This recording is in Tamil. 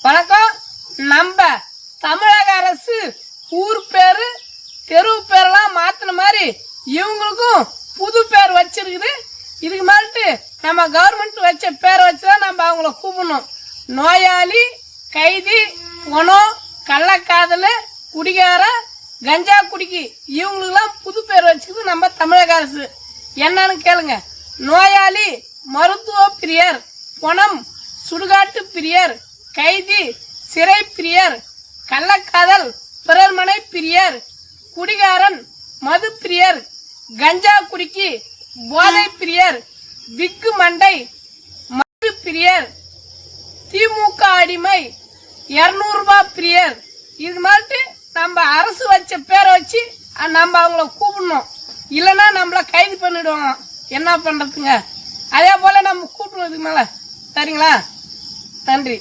வணக்கம். நம்ம தமிழக அரசு ஊர் பேரு தெரு பேரெல்லாம் மாத்தின மாதிரி இவங்களுக்கும் புது பேர் வச்சிருக்குது. இதுக்கு மேலிட்டு நம்ம கவர்மெண்ட் வச்ச பேரை வச்சுதான் நம்ம அவங்கள கூப்பிடணும். நோயாளி, கைதி, குணம், கள்ளக்காதல், குடிகார, கஞ்சா குடிக்கி இவங்களுக்கெல்லாம் புது பேர் வச்சுக்குது நம்ம தமிழக அரசு. என்னன்னு கேளுங்க. நோயாளி மருத்துவ பிரியர், குணம் சுடுகாட்டு பிரியர், கைதி சிறை பிரியர், கள்ளக்காதல் பிறர்மனை பிரியர், குடிகாரன் மது பிரியர், கஞ்சா குடிக்கி போதை பிரியர், விக்கு மண்டை மது பிரியர், திமுக அடிமை 200 ரூபாய் பிரியர். இது மாதிரி நம்ம அரசு வச்ச பேரை வச்சு நம்ம அவங்கள கூப்பிடணும். இல்லைன்னா நம்மள கைது பண்ணிடுவாங்க. என்ன பண்றதுங்க? அதே போல நம்ம கூப்பிடுறதுக்கு மேல சரிங்களா? நன்றி.